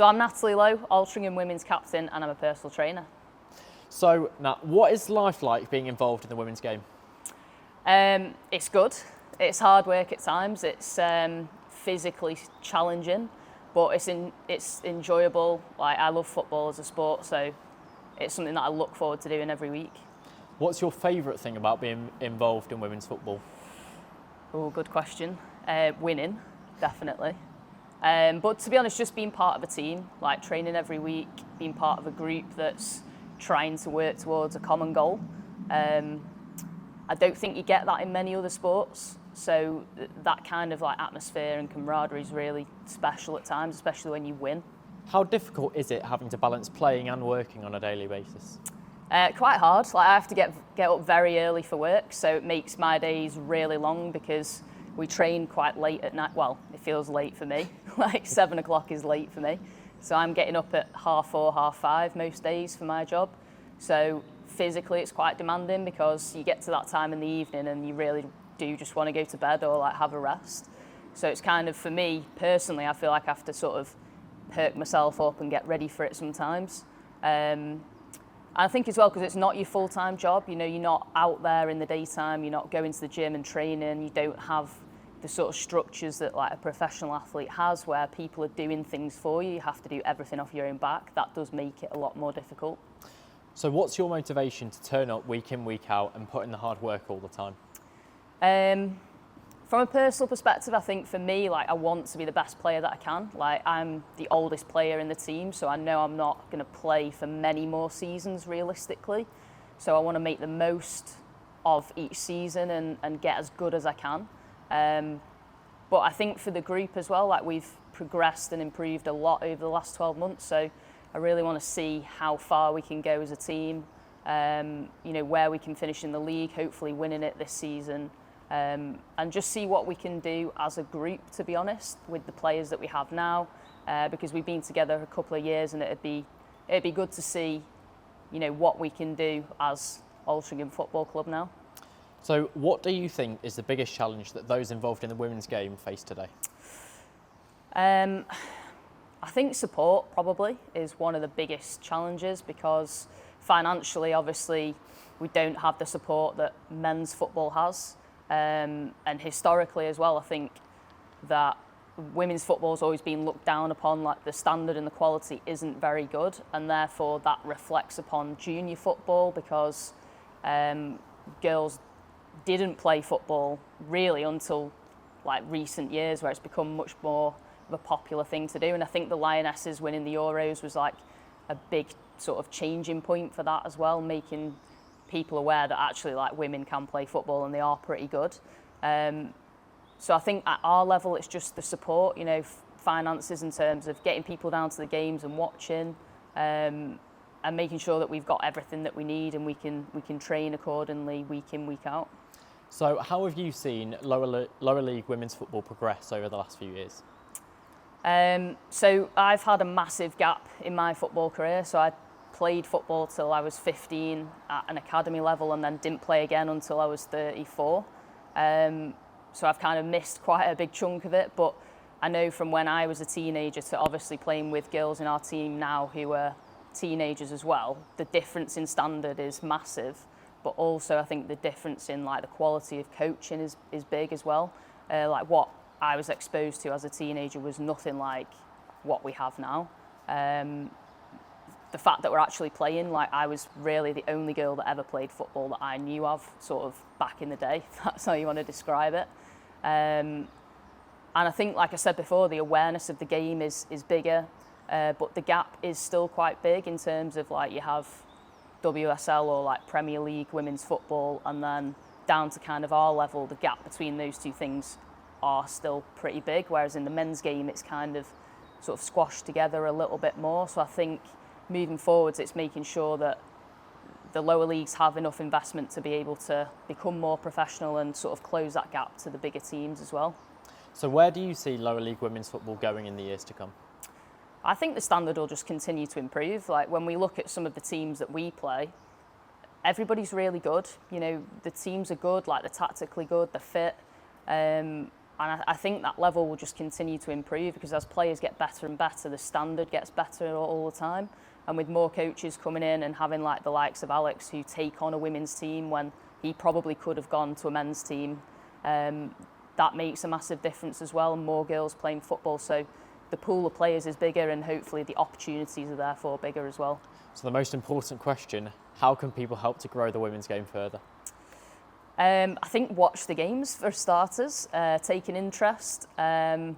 So I'm Natalie Lowe, Altrincham Women's captain, and I'm a personal trainer. So, Nat, what is life like being involved in the women's game? It's good. It's hard work at times. It's physically challenging, but it's enjoyable. Like, I love football as a sport, so it's something that I look forward to doing every week. What's your favourite thing about being involved in women's football? Oh, good question. Winning, definitely. But to be honest, just being part of a team, like training every week, being part of a group that's trying to work towards a common goal. I don't think you get that in many other sports. So that kind of like atmosphere and camaraderie is really special at times, especially when you win. How difficult is it having to balance playing and working on a daily basis? Quite hard. Like, I have to get up very early for work, so it makes my days really long because we train quite late at night. Well, it feels late for me. Like 7 o'clock is late for me. So I'm getting up at 4:30, 5:30 most days for my job. So physically it's quite demanding because you get to that time in the evening and you really do just want to go to bed or like have a rest. So it's kind of, for me personally, I feel like I have to sort of perk myself up and get ready for it sometimes. And I think as well, because it's not your full-time job, you know, you're not out there in the daytime, you're not going to the gym and training, you don't have the sort of structures that like a professional athlete has where people are doing things for you. You have to do everything off your own back. That does make it a lot more difficult. So what's your motivation to turn up week in, week out and put in the hard work all the time? From a personal perspective, I think for me, like, I want to be the best player that I can. Like, I'm the oldest player in the team, so I know I'm not going to play for many more seasons realistically. So I want to make the most of each season and get as good as I can. But I think for the group as well, like, we've progressed and improved a lot over the last 12 months. So I really want to see how far we can go as a team, you know, where we can finish in the league, hopefully winning it this season. And just see what we can do as a group, to be honest, with the players that we have now, because we've been together a couple of years, and it'd be good to see, you know, what we can do as Altrincham Football Club now. So what do you think is the biggest challenge that those involved in the women's game face today? I think support probably is one of the biggest challenges, because financially, obviously, we don't have the support that men's football has. And historically as well, I think that women's football has always been looked down upon, like the standard and the quality isn't very good, and therefore that reflects upon junior football, because girls didn't play football really until like recent years, where it's become much more of a popular thing to do. And I think the Lionesses winning the Euros was like a big sort of changing point for that as well, making people aware that actually like women can play football and they are pretty good. So I think at our level it's just the support, you know, finances in terms of getting people down to the games and watching, and making sure that we've got everything that we need and we can train accordingly week in, week out. So how have you seen lower league women's football progress over the last few years? So I've had a massive gap in my football career. So I played football till I was 15 at an academy level, and then didn't play again until I was 34. So I've kind of missed quite a big chunk of it, but I know from when I was a teenager to obviously playing with girls in our team now who are teenagers as well, the difference in standard is massive, but also I think the difference in like the quality of coaching is big as well. Like what I was exposed to as a teenager was nothing like what we have now. The fact that we're actually playing, like I was really the only girl that ever played football that I knew of, sort of back in the day, if that's how you want to describe it. And I think, like I said before, the awareness of the game is bigger, but the gap is still quite big in terms of like you have WSL or like Premier League women's football, and then down to kind of our level, the gap between those two things are still pretty big, whereas in the men's game it's kind of sort of squashed together a little bit more. So I think moving forwards, it's making sure that the lower leagues have enough investment to be able to become more professional and sort of close that gap to the bigger teams as well. So where do you see lower league women's football going in the years to come? I think the standard will just continue to improve. Like when we look at some of the teams that we play, everybody's really good. You know, the teams are good, like they're tactically good, they're fit. I think that level will just continue to improve because as players get better and better, the standard gets better all the time. And with more coaches coming in and having like the likes of Alex who take on a women's team when he probably could have gone to a men's team, that makes a massive difference as well, and more girls playing football. So the pool of players is bigger and hopefully the opportunities are therefore bigger as well. So the most important question, how can people help to grow the women's game further? I think watch the games for starters, take an interest, and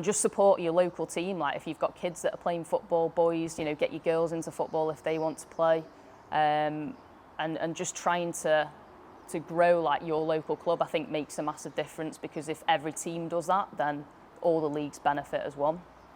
just support your local team. Like if you've got kids that are playing football, boys, get your girls into football if they want to play, and just trying to grow like your local club, I think makes a massive difference because if every team does that, then all the leagues benefit as one.